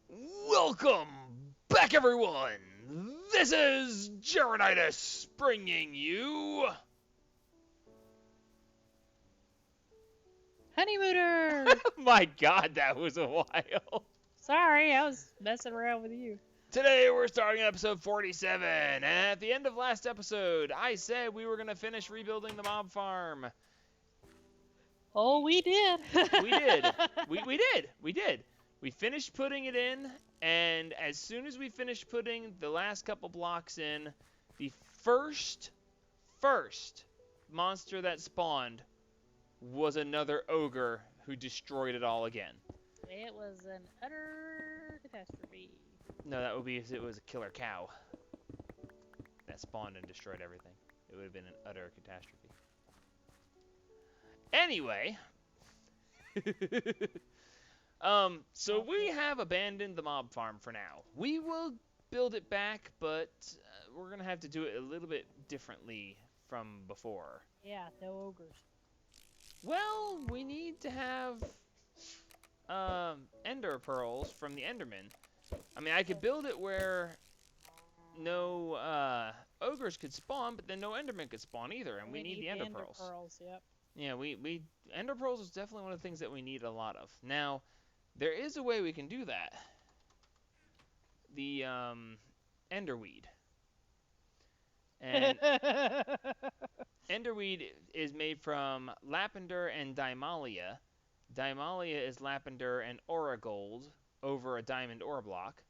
Welcome back, everyone! This is Geronitis bringing you... Honeymooners! My god, that was a while. Sorry, I was messing around with you. Today we're starting episode 47, and at the end of last episode, I said we were going to finish rebuilding the mob farm. Oh, we did. We did. We did. We did. We finished putting it in, and as soon as we finished putting the last couple blocks in, the first monster that spawned was another ogre who destroyed it all again. It was an utter catastrophe. No, that would be if it was a killer cow that spawned and destroyed everything. It would have been an utter catastrophe. Anyway, so we have abandoned the mob farm for now. We will build it back, but we're gonna have to do it a little bit differently from before. Yeah, no ogres. Well, we need to have ender pearls from the enderman. I mean, I could build it where no ogres could spawn, but then no enderman could spawn either, and we need the ender pearls. Yep. Yeah, we ender pearls is definitely one of the things that we need a lot of. Now, there is a way we can do that. The enderweed. And enderweed is made from lapender and dimalia. Dimalia is lapender and aura gold over a diamond ore block,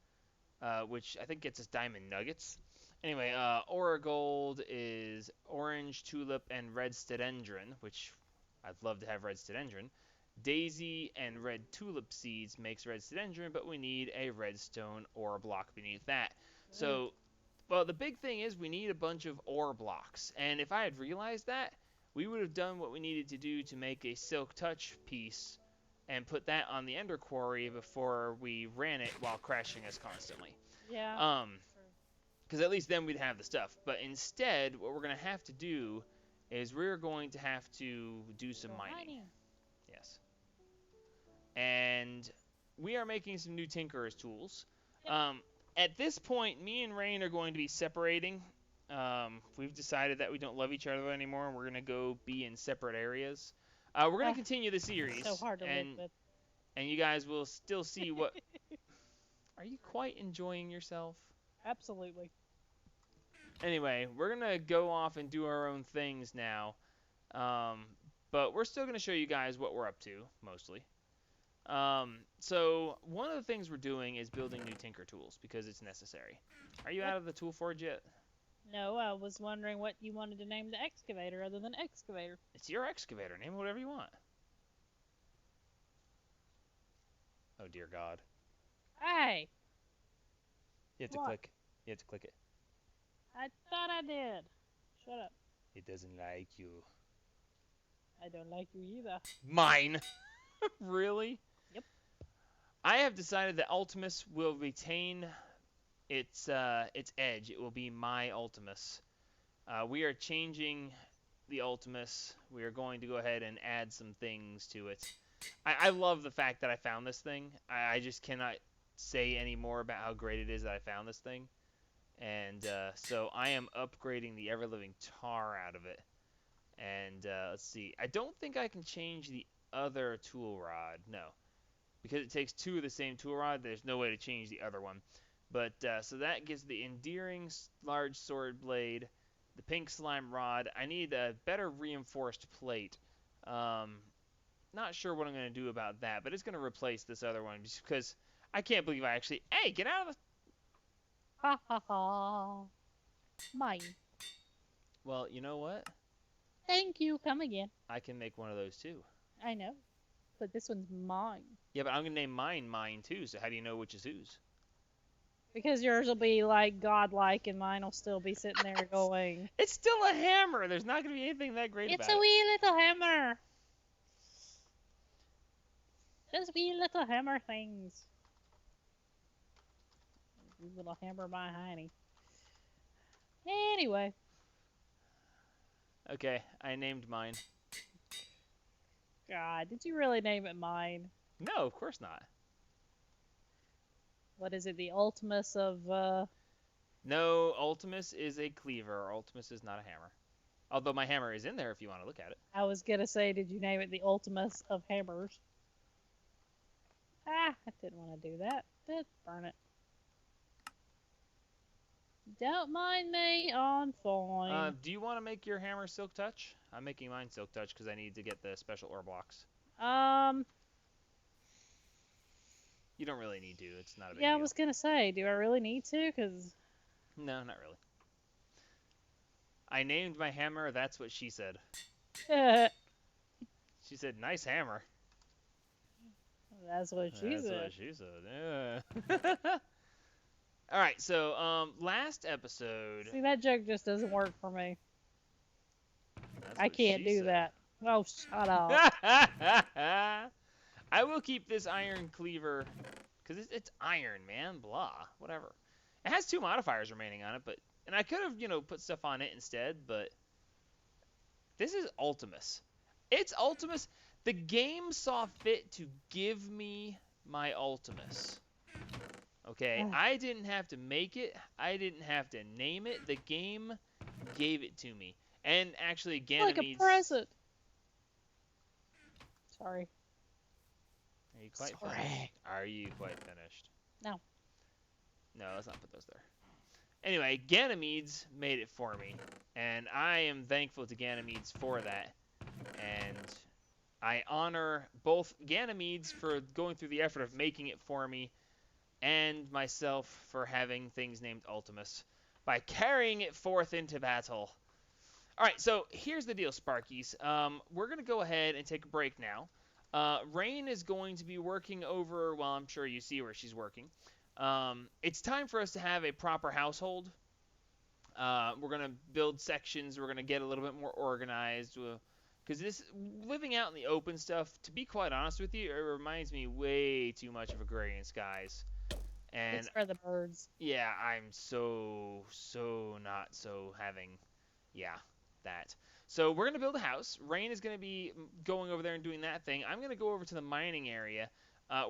which I think gets us diamond nuggets. Anyway, aura gold is orange tulip and red stedendron, which I'd love to have red stedendron. Daisy and red tulip seeds makes red stedendron, but we need a redstone ore block beneath that. So, well, the big thing is we need a bunch of ore blocks, and if I had realized that, we would have done what we needed to do to make a silk touch piece and put that on the ender quarry before we ran it while crashing us constantly. Yeah. Because at least then we'd have the stuff. But instead, what we're going to have to do is we're going to have to do some mining. Yes. And we are making some new Tinkerer's tools. At this point, me and Rain are going to be separating. We've decided that we don't love each other anymore, and we're going to go be in separate areas. We're going to continue the series. So hard to live with. And you guys will still see what... Are you quite enjoying yourself? Absolutely. Anyway, we're going to go off and do our own things now. But we're still going to show you guys what we're up to, mostly. So one of the things we're doing is building new Tinker tools because it's necessary. Are you out of the tool forge yet? No, I was wondering what you wanted to name the excavator other than excavator. It's your excavator. Name it whatever you want. Oh, dear God. Hey! You have to What? click. You have to click it. I thought I did. Shut up. It doesn't like you. I don't like you either. Mine! Really? Yep. I have decided that Ultimus will retain its edge. It will be my Ultimus. We are changing the Ultimus. We are going to go ahead and add some things to it. I love the fact that I found this thing. I just cannot say any more about how great it is that I found this thing. And so I am upgrading the ever-living tar out of it. And let's see. I don't think I can change the other tool rod. No. Because it takes two of the same tool rod, there's no way to change the other one. But so that gives the endearing large sword blade, the pink slime rod. I need a better reinforced plate. Not sure what I'm going to do about that, but it's going to replace this other one just because I can't believe I actually... Hey, get out of the... Ha ha ha. Mine. Well, you know what? Thank you. Come again. I can make one of those too. I know. But this one's mine. Yeah, but I'm going to name mine too, so how do you know which is whose? Because yours will be like godlike and mine will still be sitting there going. It's still a hammer. There's not going to be anything that great about it. It's a wee little hammer. Those wee little hammer things. Wee little hammer my hiney. Anyway. Okay, I named mine. God, did you really name it mine? No, of course not. what is it? The Ultimus of No, Ultimus is a cleaver. Ultimus is not a hammer. Although my hammer is in there if you want to look at it. I was gonna say, did you name it the Ultimus of hammers? Ah, I didn't want to do that. Burn it. Don't mind me, I'm fine. Do you want to make your hammer Silk Touch? I'm making mine Silk Touch because I need to get the special ore blocks. Um, You don't really need to. It's not a big yeah, I deal. was gonna say, do I really need to? Cause No, not really. I named my hammer. That's what she said. that's She said, "Nice hammer." what she That's said. what she said. Yeah. All right. So, last episode. See, that joke just doesn't work for me. That's I what can't she do said. that. Oh, shut up. I will keep this iron cleaver because it's iron, man. Blah, whatever. It has 2 modifiers remaining on it, and I could have put stuff on it instead, but this is Ultimus. It's Ultimus. The game saw fit to give me my Ultimus. Okay, I didn't have to make it. I didn't have to name it. The game gave it to me. And actually, Like a Ganymede's... present. Sorry. Are you quite Sorry. finished? Are you quite finished? No. No, let's not put those there. Anyway, Ganymede's made it for me, and I am thankful to Ganymede's for that. And I honor both Ganymede's for going through the effort of making it for me, and myself for having things named Ultimus by carrying it forth into battle. Alright, so here's the deal, Sparkies. We're going to go ahead and take a break now. Rain is going to be working over, well, I'm sure you see where she's working. It's time for us to have a proper household. We're going to build sections. We're going to get a little bit more organized. Because this living out in the open stuff, to be quite honest with you, it reminds me way too much of Agrarian Skies. And It's for the birds. yeah, I'm so not so having, yeah, that. So we're going to build a house. Rain is going to be going over there and doing that thing. I'm going to go over to the mining area.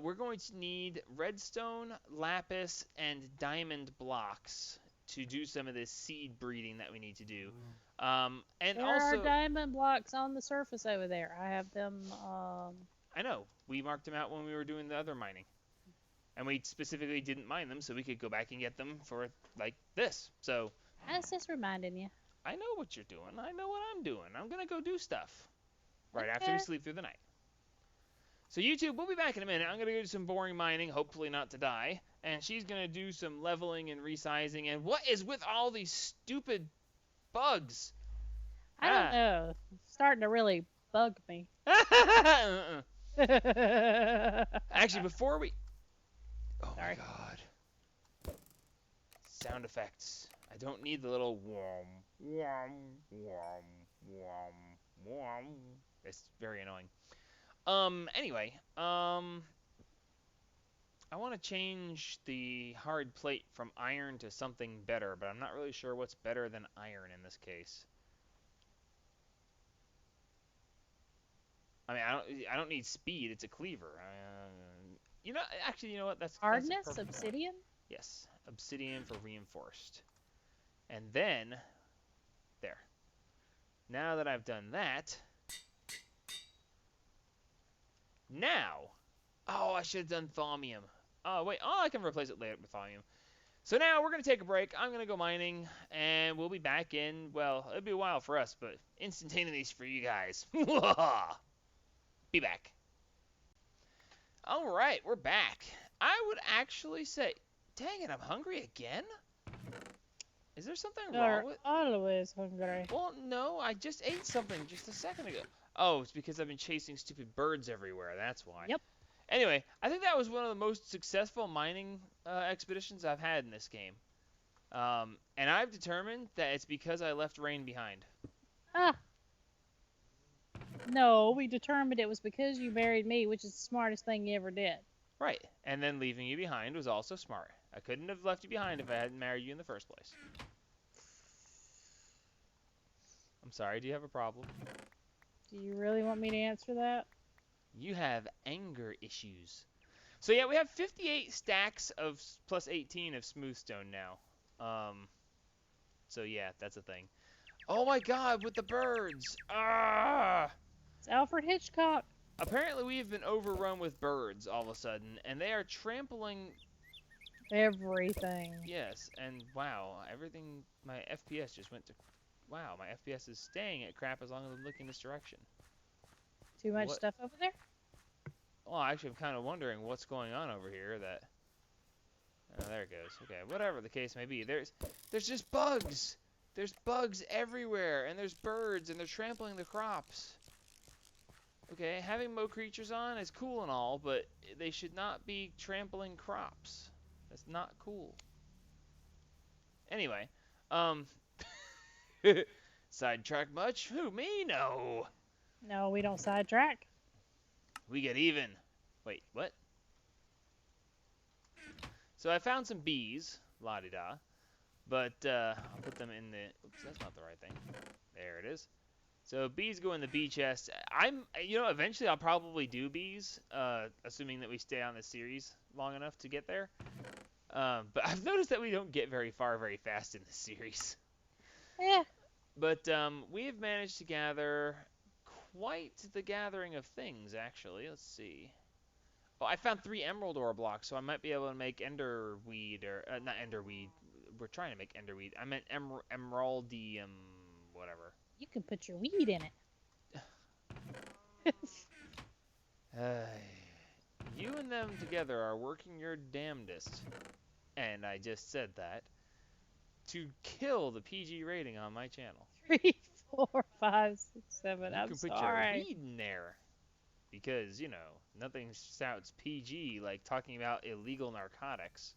We're going to need redstone, lapis, and diamond blocks to do some of this seed breeding that we need to do. And There also, are diamond blocks on the surface over there. I have them. I know, we marked them out when we were doing the other mining. And we specifically didn't mine them so we could go back and get them for, like, this. So, I was just reminding you. I know what you're doing. I know what I'm doing. I'm going to go do stuff right after we sleep through the night. So YouTube, we'll be back in a minute. I'm going to go do some boring mining, hopefully not to die. And she's going to do some leveling and resizing. And what is with all these stupid bugs? I don't know. It's starting to really bug me. Actually, before we... Oh Sorry. my god. Sound effects. I don't need the little whom, whom, whum, whum, whum. It's very annoying. Anyway, I want to change the hard plate from iron to something better, but I'm not really sure what's better than iron in this case. I mean, I don't need speed. It's a cleaver. Actually, you know what? That's Hardness, that's obsidian. Yes, obsidian for reinforced. And then, there. Now that I've done that, now, oh, I should have done thaumium. Oh, wait, I can replace it later with thaumium. So now we're going to take a break. I'm going to go mining, and we'll be back in, well, it'll be a while for us, but instantaneous for you guys. Be back. All right, we're back. I would actually say, dang it, I'm hungry again? Is there something wrong with... always hungry. Well, no, I just ate something just a second ago. Oh, it's because I've been chasing stupid birds everywhere. That's why. Yep. Anyway, I think that was one of the most successful mining expeditions I've had in this game. And I've determined that it's because I left Rain behind. Ah. No, we determined it was because you married me, which is the smartest thing you ever did. Right. And then leaving you behind was also smart. I couldn't have left you behind if I hadn't married you in the first place. I'm sorry, do you have a problem? Do you really want me to answer that? You have anger issues. So yeah, we have 58 stacks of plus 18 of smooth stone now. So yeah, that's a thing. Oh my God, with the birds! Ah! It's Alfred Hitchcock. Apparently we have been overrun with birds all of a sudden, and they are trampling. Everything. Yes, and wow, everything. My FPS just went to. Wow, my FPS is staying at crap as long as I'm looking this direction. Too much What? stuff over there? Well, actually, I'm kind of wondering what's going on over here. That. Oh, there it goes. Okay, whatever the case may be. There's just bugs. There's bugs everywhere, and there's birds, and they're trampling the crops. Okay, having Mo creatures on is cool and all, but they should not be trampling crops. That's not cool. Anyway, um, sidetrack much? Who, me? No. No, we don't sidetrack. We get even. Wait, what? So I found some bees, la-di-da, but I'll put them in the. Oops, that's not the right thing. There it is. So bees go in the bee chest. Eventually I'll probably do bees, assuming that we stay on this series long enough to get there. But I've noticed that we don't get very far very fast in this series. Yeah. But we have managed to gather quite the gathering of things, actually. Let's see. Oh, I found 3 emerald ore blocks, so I might be able to make enderweed, or not enderweed. We're trying to make enderweed. I meant emeraldium, whatever. You can put your weed in it. You and them together are working your damnedest, and I just said that, to kill the PG rating on my channel. 3, 4, 5, 6, 7. You I'm can put your sorry. weed in there, because, nothing shouts PG like talking about illegal narcotics.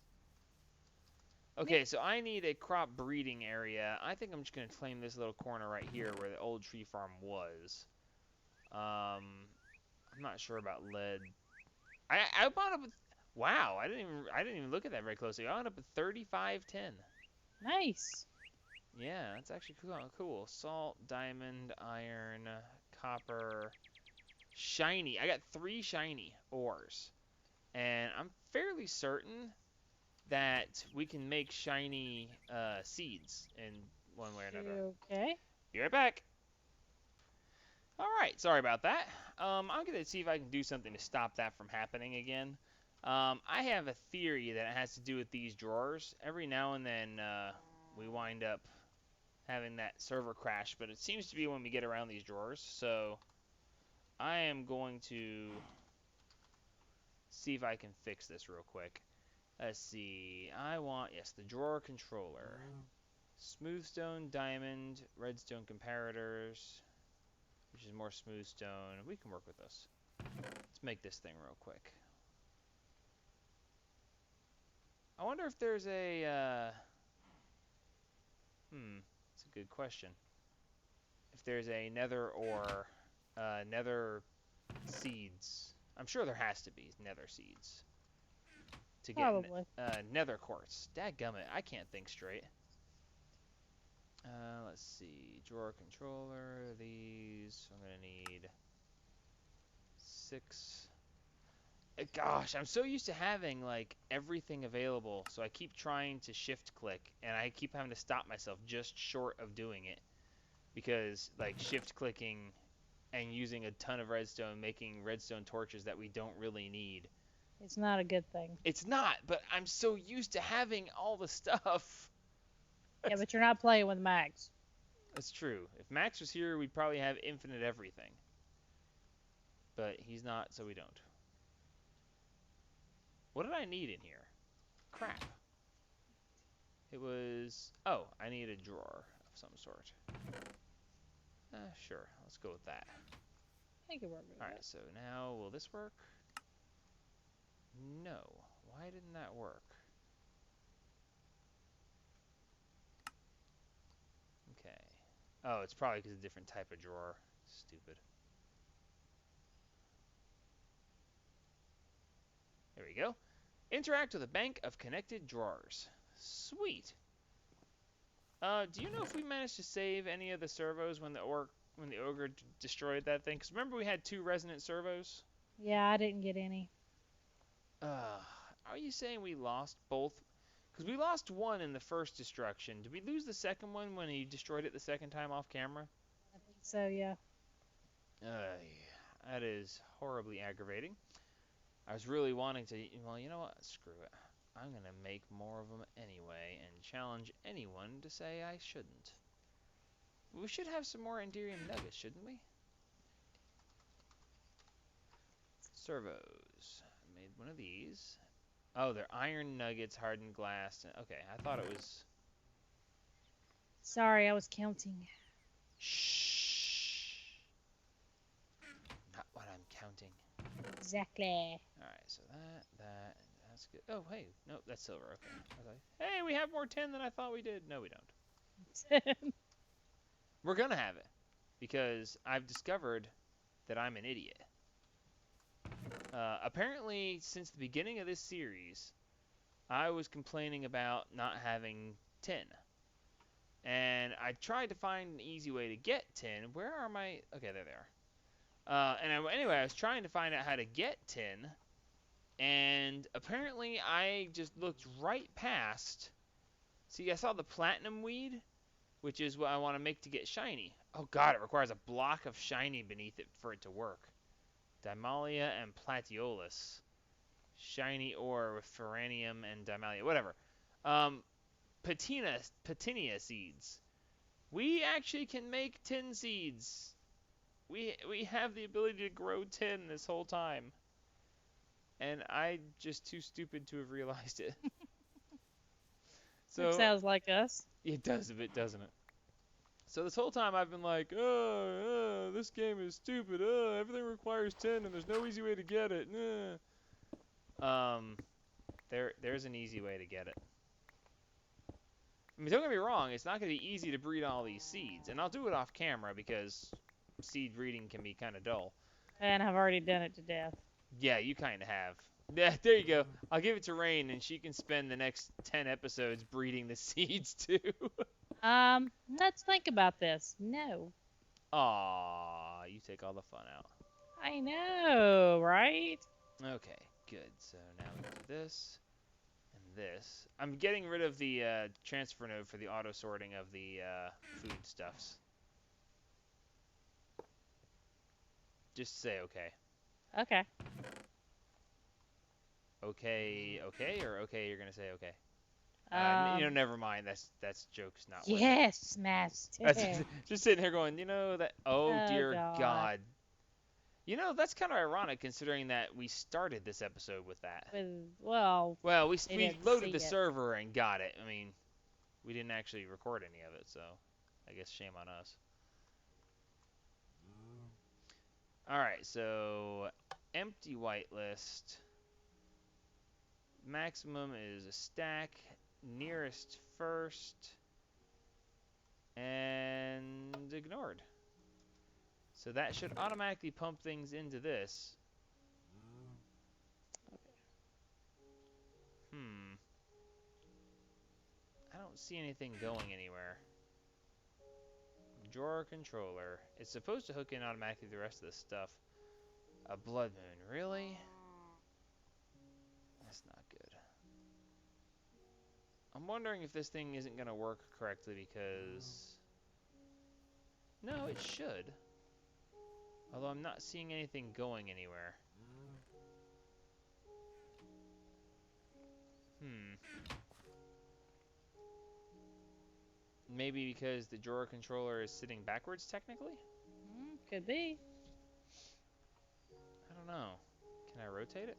Okay, so I need a crop breeding area. I think I'm just going to claim this little corner right here where the old tree farm was. I'm not sure about lead. I wound up with, wow, I didn't even look at that very closely. I wound up with 3510. Nice. Yeah, that's actually cool. Salt, diamond, iron, copper, shiny. I got 3 shiny ores. And I'm fairly certain that we can make shiny seeds in one way or another. Okay. Be right back. Alright, sorry about that. I'm going to see if I can do something to stop that from happening again. I have a theory that it has to do with these drawers. Every now and then we wind up having that server crash, but it seems to be when we get around these drawers. So I am going to see if I can fix this real quick. Let's see. I want, yes, the drawer controller. Smoothstone, diamond, redstone comparators, which is more smoothstone. We can work with this. Let's make this thing real quick. I wonder if there's a, it's a good question. If there's a nether or nether seeds. I'm sure there has to be nether seeds. To get Probably. nether quartz. Dadgummit, I can't think straight. Let's see. Drawer controller. These. I'm going to need 6. Gosh, I'm so used to having, like, everything available. So I keep trying to shift click. And I keep having to stop myself just short of doing it. Because, like, shift clicking and using a ton of redstone, making redstone torches that we don't really need. It's not a good thing. It's not, but I'm so used to having all the stuff. Yeah, but you're not playing with Max. That's true. If Max was here, we'd probably have infinite everything. But he's not, so we don't. What did I need in here? Crap. It was... Oh, I need a drawer of some sort. Sure. Let's go with that. I think it worked. Alright, so now, will this work? No. Why didn't that work? Okay. Oh, it's probably because of a different type of drawer. Stupid. There we go. Interact with a bank of connected drawers. Sweet. Do you know if we managed to save any of the servos when the ogre destroyed that thing? Because remember we had 2 resonant servos? Yeah, I didn't get any. Are you saying we lost both? Because we lost one in the first destruction. Did we lose the second one when he destroyed it the second time off camera? I think so, yeah. That is horribly aggravating. I was really wanting to. Well, you know what? Screw it. I'm gonna make more of them anyway and challenge anyone to say I shouldn't. We should have some more Enderium nuggets, shouldn't we? Servos. I made one of these. Oh, they're iron nuggets, hardened glass. Okay, I thought it was. Sorry, I was counting. Shh. Not what I'm counting. Exactly. Alright, so that's good. Oh, hey. Nope, that's silver. Okay. I was like, hey, we have more tin than I thought we did. No, we don't. We're gonna have it. Because I've discovered that I'm an idiot. Apparently, since the beginning of this series, I was complaining about not having tin. And I tried to find an easy way to get tin. Where are my... Okay, there they are. Anyway, I was trying to find out how to get tin. And apparently, I just looked right past... See, I saw the platinum weed, which is what I want to make to get shiny. Oh god, it requires a block of shiny beneath it for it to work. Dimalia and Plateolus. Shiny ore with Ferranium and Dimalia. Whatever. Patinia seeds. We actually can make tin seeds. We have the ability to grow tin this whole time. And I'm just too stupid to have realized it. Which So sounds like us. it does a bit, doesn't it? So this whole time I've been like, this game is stupid. Everything requires tin and there's no easy way to get it. There's an easy way to get it. I mean, don't get me wrong, it's not going to be easy to breed all these seeds, and I'll do it off camera because seed breeding can be kind of dull. And I've already done it to death. Yeah, you kind of have. Yeah, there you go. I'll give it to Rain, and she can spend the next 10 episodes breeding the seeds too. Let's think about this. No. Aw, you take all the fun out. I know, right? Okay, good. So now we do this and this. I'm getting rid of the transfer node for the auto sorting of the foodstuffs. Just say okay. Okay. Okay, okay, or okay, you're gonna say okay. Um, Never mind. That's joke's not worth it. yes, master. Just sitting here going, that. Oh Oh, dear God. God. That's kind of ironic considering that we started this episode with that. Well, Well, we didn't loaded see the it. server and got it. I mean, we didn't actually record any of it, so I guess shame on us. All right, so empty whitelist. Maximum is a stack, nearest first, and ignored. So that should automatically pump things into this. I don't see anything going anywhere. Drawer controller. It's supposed to hook in automatically the rest of the stuff. A blood moon, really? That's not good. I'm wondering if this thing isn't going to work correctly because... No, it should. Although I'm not seeing anything going anywhere. Maybe because the drawer controller is sitting backwards, technically? Could be. I don't know. Can I rotate it?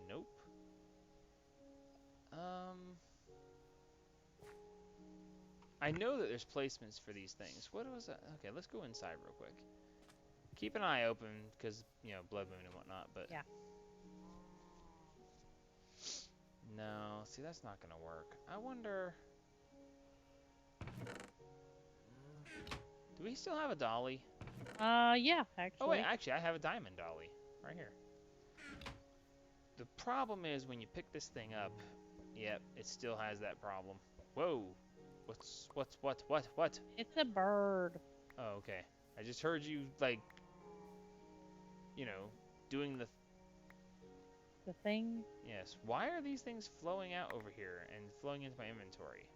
Nope. I know that there's placements for these things. What was that? Okay, let's go inside real quick. Keep an eye open, because, blood moon and whatnot, but... Yeah. No, see, that's not gonna work. I wonder... Do we still have a dolly? Yeah, actually. Oh, wait, actually, I have a diamond dolly. Right here. The problem is, when you pick this thing up... Yep, it still has that problem. Whoa! What? It's a bird. Oh, okay. I just heard you, like... doing the... The thing. Yes. Why are these things flowing out over here and flowing into my inventory?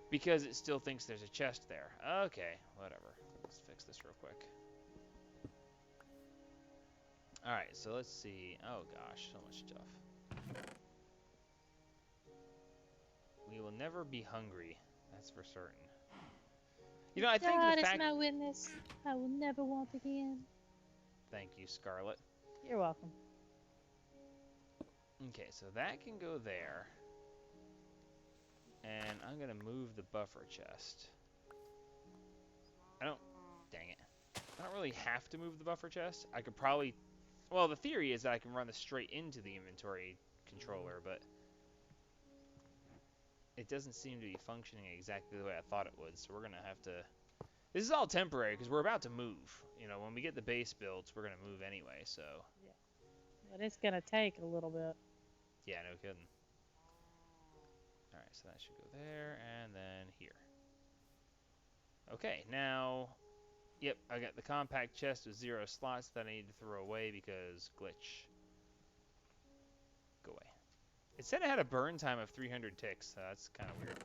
Because it still thinks there's a chest there. Okay, whatever. Let's fix this real quick. Alright, so let's see. Oh gosh, so much stuff. We will never be hungry. That's for certain. You know, I think God the is fact... my witness. I will never want again. Thank you, Scarlet. You're welcome. Okay, so that can go there. And I'm going to move the buffer chest. I don't... Dang it. I don't really have to move the buffer chest. I could probably... Well, the theory is that I can run this straight into the inventory controller, but... It doesn't seem to be functioning exactly the way I thought it would, so we're going to have to... This is all temporary, because we're about to move. You know, when we get the base built, we're going to move anyway, so... Yeah. But it's going to take a little bit. Yeah, no kidding. Alright, so that should go there, and then here. Okay, now... Yep, I got the compact chest with 0 slots that I need to throw away because glitch. Go away. It said it had a burn time of 300 ticks, so that's kind of weird.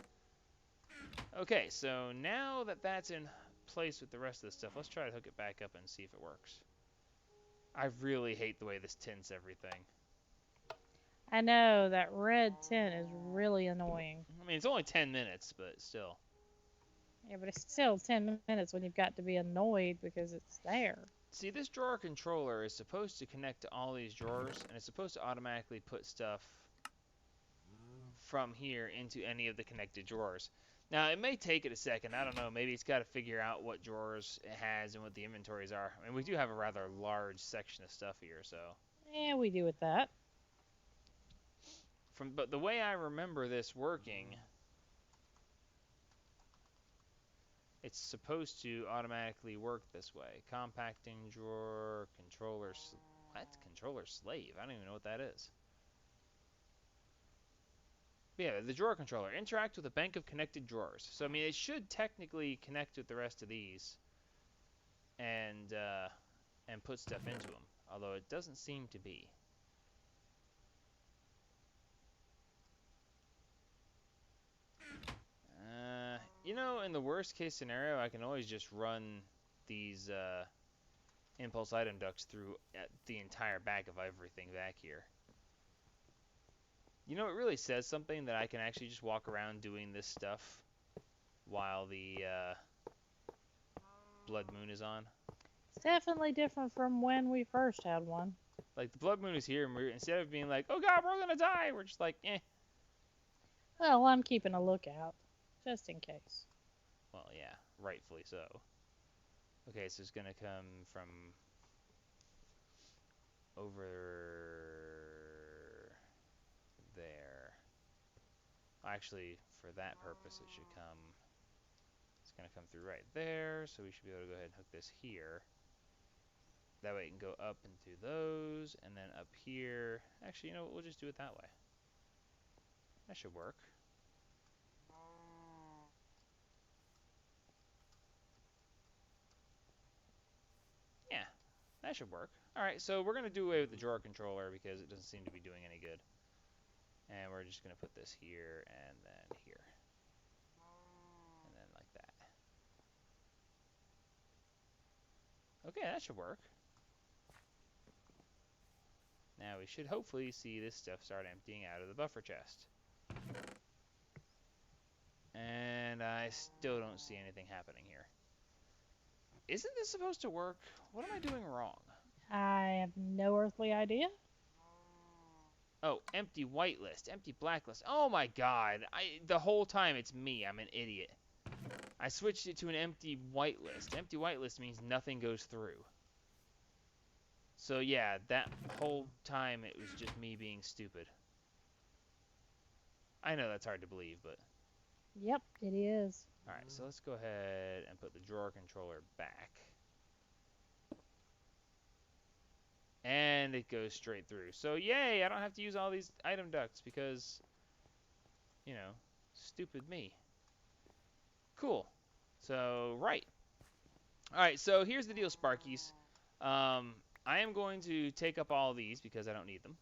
Okay, so now that that's in place with the rest of the stuff, let's try to hook it back up and see if it works. I really hate the way this tints everything. I know, that red tint is really annoying. I mean, it's only 10 minutes, but still. Yeah, but it's still 10 minutes when you've got to be annoyed because it's there. See, this drawer controller is supposed to connect to all these drawers, and it's supposed to automatically put stuff from here into any of the connected drawers. Now, it may take it a second. I don't know. Maybe it's got to figure out what drawers it has and what the inventories are. I mean, we do have a rather large section of stuff here, so... Yeah, we do with that. But the way I remember this working... It's supposed to automatically work this way. Compacting drawer, controller... What? Controller slave? I don't even know what that is. Yeah, the drawer controller. Interact with a bank of connected drawers. So, I mean, it should technically connect with the rest of these and put stuff into them. Although it doesn't seem to be. You know, in the worst case scenario, I can always just run these impulse item ducts through the entire back of everything back here. You know, it really says something that I can actually just walk around doing this stuff while the blood moon is on. It's definitely different from when we first had one. Like, the blood moon is here, and we're, instead of being like, oh god, we're gonna die, we're just like, eh. Well, I'm keeping a lookout, just in case. Well, yeah, rightfully so. Okay, so it's gonna come from over there. Actually, for that purpose, it should come... It's gonna come through right there, so we should be able to go ahead and hook this here. That way it can go up and through those, and then up here. Actually, you know what, we'll just do it that way. That should work. Yeah, that should work. Alright, so we're going to do away with the drawer controller because it doesn't seem to be doing any good. And we're just going to put this here and then here. And then like that. Okay, that should work. Now we should hopefully see this stuff start emptying out of the buffer chest. And I still don't see anything happening here. Isn't this supposed to work? What am I doing wrong? I have no earthly idea. Oh, empty whitelist, empty blacklist. Oh my god. The whole time it's me. I'm an idiot. I switched it to an empty whitelist. Empty whitelist means nothing goes through. So yeah, that whole time it was just me being stupid. I know that's hard to believe, but... Yep, it is. Alright, so let's go ahead and put the drawer controller back. And it goes straight through. So yay, I don't have to use all these item ducts because, you know, stupid me. Cool. So, right. Alright, so here's the deal, Sparkies. I am going to take up all these because I don't need them.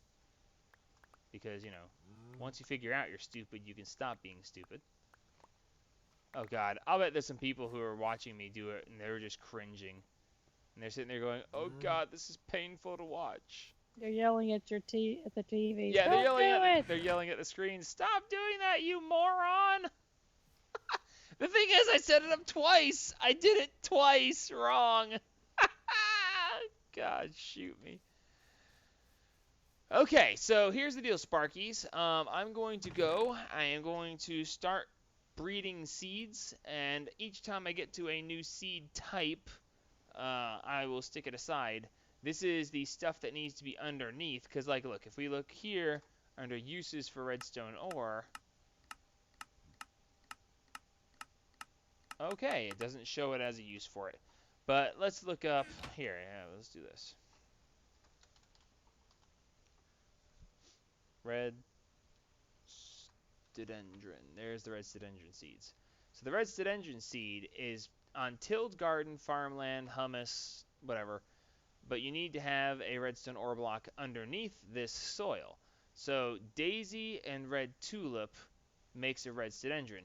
Because, you know, once you figure out you're stupid, you can stop being stupid. Oh god, I'll bet there's some people who are watching me do it and they're just cringing. And they're sitting there going, "Oh god, this is painful to watch." You're yelling at at the TV. Yeah, Don't do it. they're yelling at the screen. "Stop doing that, you moron!" The thing is, I set it up twice. I did it twice wrong. God, shoot me. Okay, so here's the deal, Sparkies. I'm going to go. I am going to start breeding seeds, and each time I get to a new seed type, I will stick it aside. This is the stuff that needs to be underneath, because, like, look, if we look here under uses for redstone ore, okay, it doesn't show it as a use for it. But let's look up here. Yeah, let's do this. Red Stidendron. There's the red Stidendron seeds. So the red Stidendron seed is on tilled garden, farmland, humus, whatever. But you need to have a redstone ore block underneath this soil. So daisy and red tulip makes a red Stidendron.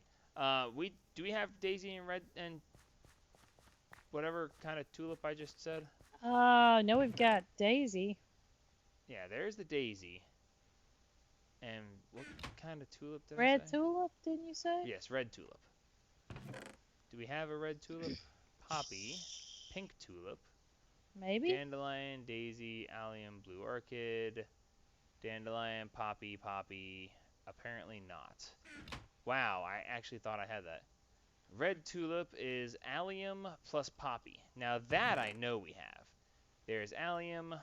Do we have daisy and red and whatever kind of tulip I just said? No, we've got Daisy. Yeah, there's the daisy. And what kind of tulip did I Red say? tulip, didn't you say? Yes, red tulip. Do we have a red tulip? Poppy, pink tulip, Maybe? dandelion, daisy, allium, blue orchid, dandelion, poppy. Apparently not. Wow, I actually thought I had that. Red tulip is allium plus poppy. Now that I know we have. There's allium,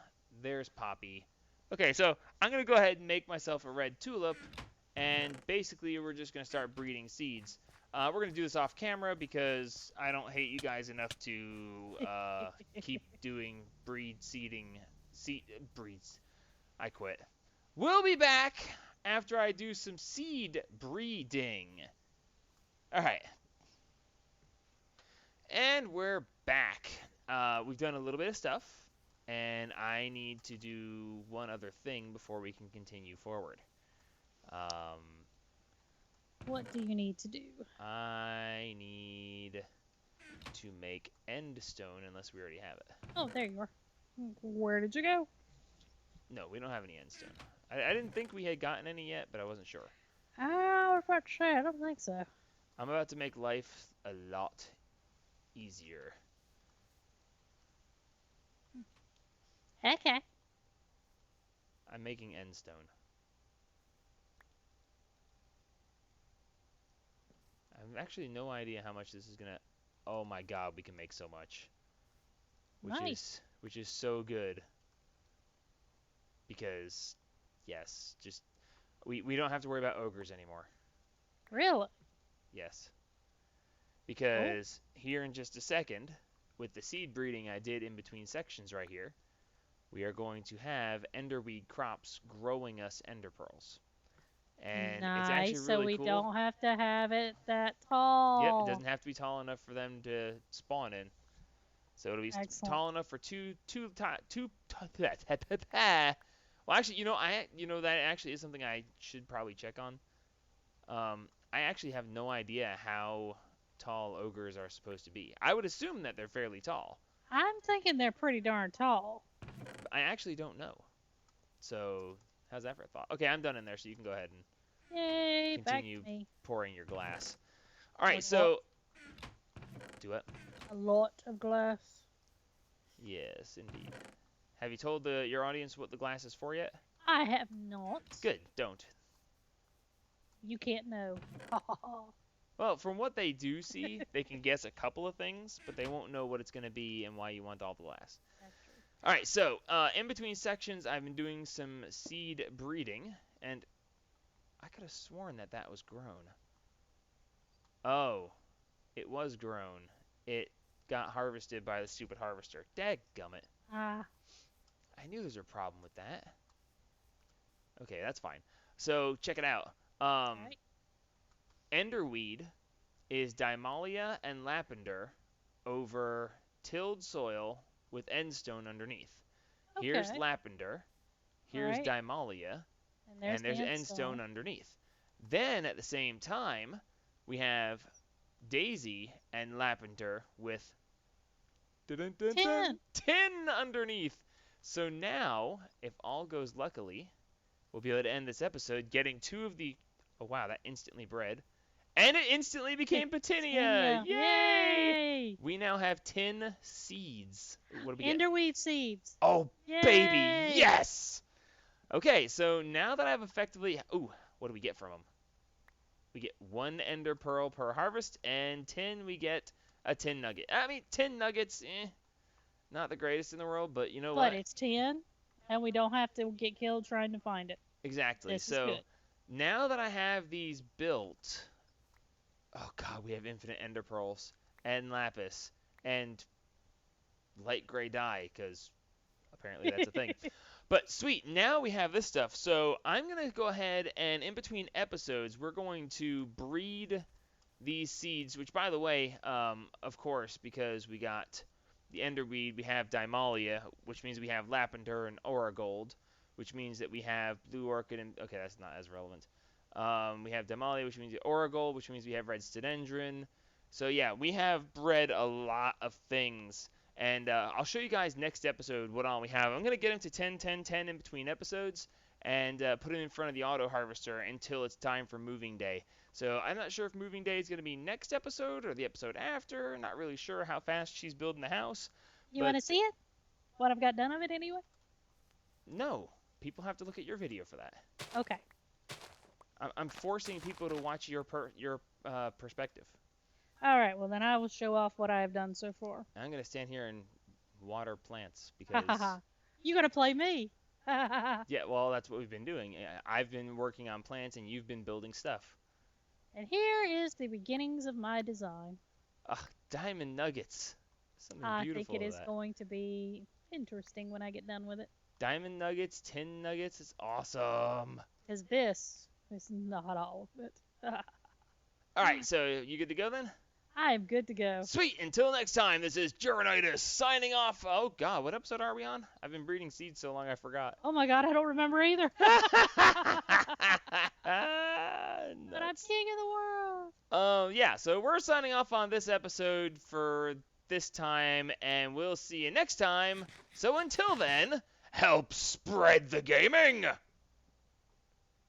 there's poppy. Okay, so I'm going to go ahead and make myself a red tulip, and basically we're just going to start breeding seeds. We're going to do this off camera because I don't hate you guys enough to keep doing breeds. I quit. We'll be back after I do some seed breeding. All right. And we're back. We've done a little bit of stuff, and I need to do one other thing before we can continue forward. What do you need to do? I need to make end stone unless we already have it. Oh, there you are. Where did you go? No, we don't have any end stone. I didn't think we had gotten any yet, but I wasn't sure. I was about to say, I don't think so. I'm about to make life a lot easier. Okay. I'm making end stone. I have actually no idea how much this is gonna. Oh my god, we can make so much. Which is so good. Because yes, just we don't have to worry about ogres anymore. Really? Yes. Because here in just a second, with the seed breeding I did in between sections right here, we are going to have enderweed crops growing us ender pearls. And it's actually Nice, really so we cool. don't have to have it that tall. Yep, it doesn't have to be tall enough for them to spawn in. So it'll be Excellent. tall enough for well, actually, that actually is something I should probably check on. I actually have no idea how tall ogres are supposed to be. I would assume that they're fairly tall. I'm thinking they're pretty darn tall. I actually don't know. So, how's that for a thought? Okay, I'm done in there, so you can go ahead and Yay, continue back to me. pouring your glass. All right, Like so do it. A lot of glass. Yes, indeed. Have you told your audience what the glass is for yet? I have not. Good, don't. You can't know. Well, from what they do see, they can guess a couple of things, but they won't know what it's going to be and why you want all the glass. That's true. All right, so in between sections, I've been doing some seed breeding, and I could have sworn that was grown. Oh, it was grown. It got harvested by the stupid harvester. Dadgummit. Ah. I knew there was a problem with that. Okay, that's fine. So, check it out. Right. Enderweed is Dimalia and Lapender over tilled soil with endstone underneath. Here's Okay. Lapender. All Here's right. Dimalia. And And there's the there's end Endstone stone. underneath. Then at the same time, we have Daisy and Lapender with dun, dun, dun, 10. tin underneath. So now, if all goes luckily, we'll be able to end this episode getting two of the. Oh wow, that instantly bred. And it instantly became Petinia! Petunia. Yay! Yay! We now have 10 seeds. What do we get? Enderweed seeds. Oh, baby, Yay! yes! Okay, so now that I've effectively. Ooh, what do we get from them? We get 1 ender pearl per harvest, and 10 we get a tin nugget. I mean, 10 nuggets, not the greatest in the world, but you know But what? it's 10, and we don't have to get killed trying to find it. Exactly. This is So good. now that I have these built, oh god, we have infinite ender pearls and lapis and light gray dye, because apparently that's a thing. But sweet, now we have this stuff. So I'm going to go ahead and in between episodes, we're going to breed these seeds, which by the way, of course, because we got the enderweed, we have Dimalia, which means we have Lapender and Auragold, which means that we have Blue Orchid and, okay, that's not as relevant. We have Dimalia, which means Auragold, which means we have Red Stodendron. So yeah, we have bred a lot of things. And I'll show you guys next episode what all we have. I'm going to get into 10, 10, 10 in between episodes and put it in front of the auto harvester until it's time for moving day. So I'm not sure if moving day is going to be next episode or the episode after. Not really sure how fast she's building the house. You But want to see it? What I've got done of it anyway? no, people have to look at your video for that. Okay. I'm forcing people to watch your perspective. All right. Well, then I will show off what I have done so far. I'm going to stand here and water plants Ha because ha ha. You gonna play me? Ha ha ha. yeah, well, that's what we've been doing. I've been working on plants and you've been building stuff. And here is the beginnings of my design. Ugh, diamond nuggets. Something I think beautiful it to is that. going to be interesting when I get done with it. Diamond nuggets, tin nuggets, it's awesome. Because this is not all of it. All right, so you good to go then? I am good to go. Sweet. Until next time, this is Juronitis signing off. Oh God, what episode are we on? I've been breeding seeds so long I forgot. Oh my god, I don't remember either. But I'm Nuts. king of the world. Yeah. So we're signing off on this episode for this time, and we'll see you next time. So until then, help spread the gaming.